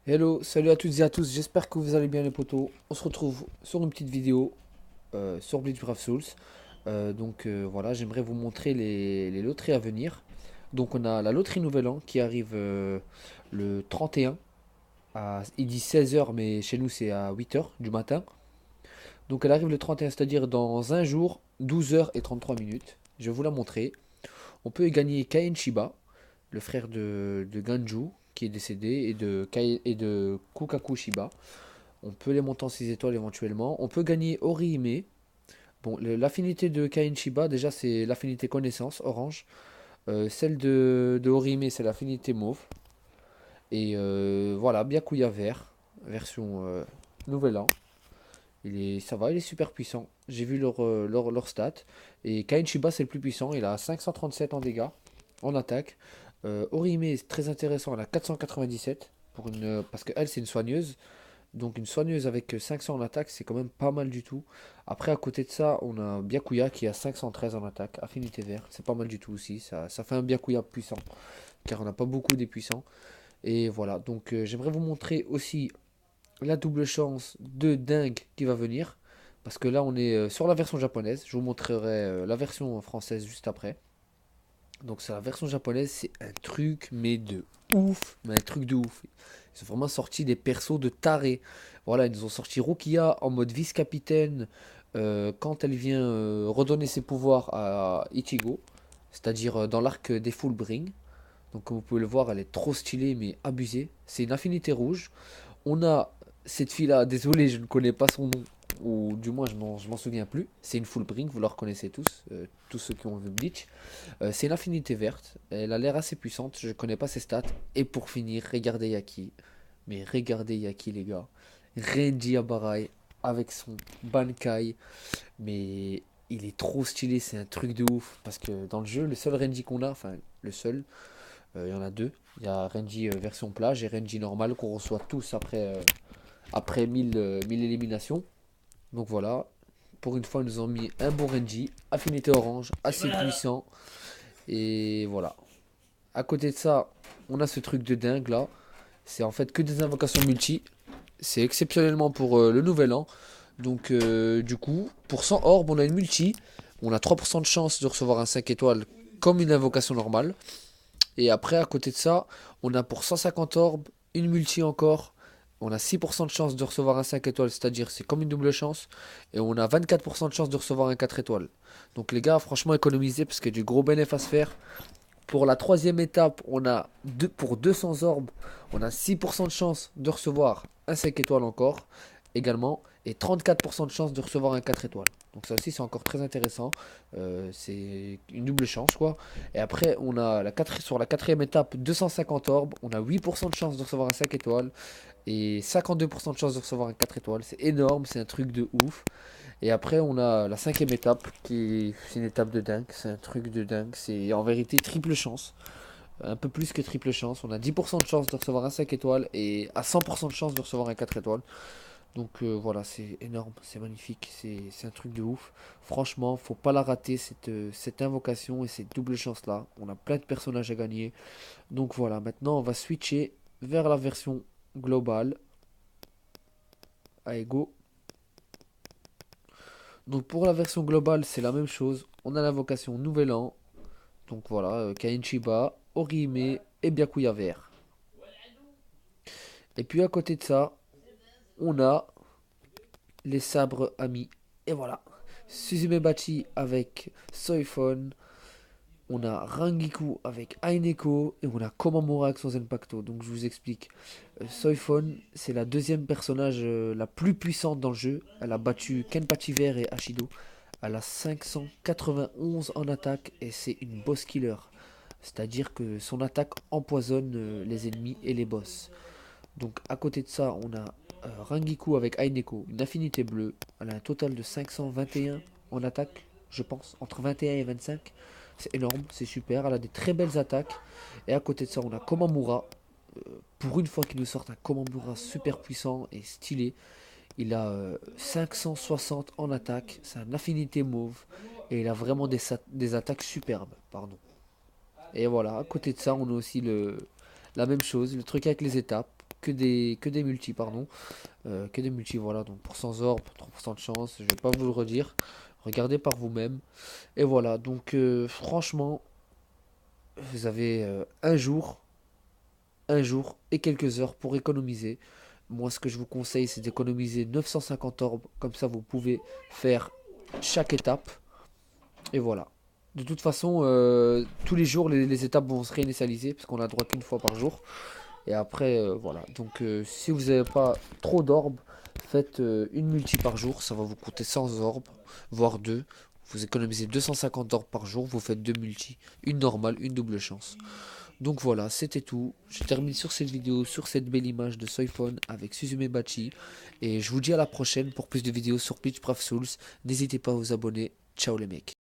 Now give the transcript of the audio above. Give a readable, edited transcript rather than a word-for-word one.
Hello, salut à toutes et à tous, j'espère que vous allez bien les potos. On se retrouve sur une petite vidéo sur Bleach Brave Souls. Voilà, j'aimerais vous montrer les loteries à venir. Donc on a la loterie Nouvel An qui arrive le 31 il dit 16 h mais chez nous c'est à 8 h du matin. Donc elle arrive le 31, c'est-à-dire dans un jour, 12 h et 33 minutes. Je vais vous la montrer. On peut y gagner Kain Shiba, le frère de Ganju qui est décédé, et de Kukaku Shiba. On peut les monter en 6 étoiles éventuellement. On peut gagner Orihime. Bon, l'affinité de Kain Shiba, déjà, c'est l'affinité connaissance, orange. Celle de Orihime, c'est l'affinité mauve. Et voilà, Byakuya vert, version nouvel an. Ça va, il est super puissant. J'ai vu leur stats. Et Kain Shiba, c'est le plus puissant. Il a 537 en dégâts, en attaque. Orihime est très intéressant. Elle a 497. Parce qu'elle, c'est une soigneuse. Donc une soigneuse avec 500 en attaque, c'est quand même pas mal du tout. Après, à côté de ça, on a Byakuya qui a 513 en attaque, affinité vert, c'est pas mal du tout aussi. Ça fait un Byakuya puissant, car on n'a pas beaucoup des puissants. Et voilà, donc j'aimerais vous montrer aussi la double chance de dingue qui va venir. Parce que là, on est sur la version japonaise. Je vous montrerai la version française juste après. Donc c'est la version japonaise, c'est un truc mais de ouf, mais un truc de ouf. Ils ont vraiment sorti des persos de tarés. Voilà, ils nous ont sorti Rukia en mode vice-capitaine quand elle vient redonner ses pouvoirs à Ichigo, c'est-à-dire dans l'arc des Fullbring. Donc comme vous pouvez le voir, elle est trop stylée mais abusée. C'est une affinité rouge. On a cette fille-là, désolé, je ne connais pas son nom, ou du moins je m'en souviens plus. C'est une Fullbring, vous la reconnaissez tous, tous ceux qui ont vu Bleach. C'est une affinité verte. Elle a l'air assez puissante. Je connais pas ses stats. Et pour finir, regardez Yaki. Mais regardez Yaki, les gars. Renji Abarai avec son Bankai. Mais il est trop stylé. C'est un truc de ouf. Parce que dans le jeu, le seul Renji qu'on a, enfin, le seul, il y en a deux. Il y a Renji version plage et Renji normal qu'on reçoit tous après 1000 éliminations. Donc voilà. Pour une fois, ils nous ont mis un bon Renji. Affinité orange, assez puissant. Et voilà. À côté de ça, on a ce truc de dingue là. C'est en fait que des invocations multi. C'est exceptionnellement pour le nouvel an. Donc du coup, pour 100 orbes, on a une multi. On a 3% de chance de recevoir un 5 étoiles comme une invocation normale. Et après, à côté de ça, on a pour 150 orbes une multi encore. On a 6% de chance de recevoir un 5 étoiles, c'est-à-dire c'est comme une double chance. Et on a 24% de chance de recevoir un 4 étoiles. Donc les gars, franchement économisez parce qu'il y a du gros bénéfice à se faire. Pour la troisième étape, pour 200 orbes, on a 6% de chance de recevoir un 5 étoiles encore, également, et 34% de chance de recevoir un 4 étoiles. Donc ça aussi c'est encore très intéressant. C'est une double chance quoi. Et après on a sur la quatrième étape 250 orbes, on a 8% de chance de recevoir un 5 étoiles et 52% de chance de recevoir un 4 étoiles. C'est énorme, c'est un truc de ouf. Et après, on a la cinquième étape, c'est une étape de dingue, c'est un truc de dingue, c'est en vérité triple chance, un peu plus que triple chance. On a 10% de chance de recevoir un 5 étoiles et à 100% de chance de recevoir un 4 étoiles. Donc voilà, c'est énorme, c'est magnifique, c'est un truc de ouf. Franchement, faut pas la rater, cette invocation et cette double chance-là. On a plein de personnages à gagner. Donc voilà, maintenant on va switcher vers la version globale. Allez, go. Donc pour la version globale, c'est la même chose. On a l'invocation Nouvel An. Donc voilà, Kain Chiba, Orihime et Byakuya vert. Et puis à côté de ça, on a les sabres amis. Et voilà. Suzume Bachi avec Soifon. On a Rangiku avec Aineko. Et on a Komamura avec son Zenpacto. Donc je vous explique. Soifon, c'est la deuxième personnage la plus puissante dans le jeu. Elle a battu Kenpachi vert et Ashido. Elle a 591 en attaque et c'est une boss killer. C'est-à-dire que son attaque empoisonne les ennemis et les boss. Donc à côté de ça, on a Rangiku avec Aineko, une affinité bleue. Elle a un total de 521 en attaque, je pense, entre 21 et 25. C'est énorme, c'est super. Elle a des très belles attaques. Et à côté de ça, on a Komamura. Pour une fois qu'il nous sort un Komamura super puissant et stylé. Il a 560 en attaque. C'est un affinité mauve. Et il a vraiment des attaques superbes. Pardon. Et voilà, à côté de ça, on a aussi la même chose, le truc avec les étapes. que des multis, pardon. Que des multis, voilà. Donc pour 100 orbes, 3% de chance. Je vais pas vous le redire. Regardez par vous-même. Et voilà. Donc franchement, vous avez un jour et quelques heures pour économiser. Moi, ce que je vous conseille, c'est d'économiser 950 orbes. Comme ça, vous pouvez faire chaque étape. Et voilà. De toute façon, tous les jours, les étapes vont se réinitialiser parce qu'on a droit qu'une fois par jour. Et après, voilà. Donc, si vous n'avez pas trop d'orbes, faites une multi par jour. Ça va vous coûter 100 orbes, voire deux. Vous économisez 250 orbes par jour. Vous faites deux multi. Une normale, une double chance. Donc voilà, c'était tout. Je termine sur cette vidéo, sur cette belle image de Soiphone avec Suzume Bachi. Et je vous dis à la prochaine pour plus de vidéos sur Bleach Brave Souls. N'hésitez pas à vous abonner. Ciao les mecs.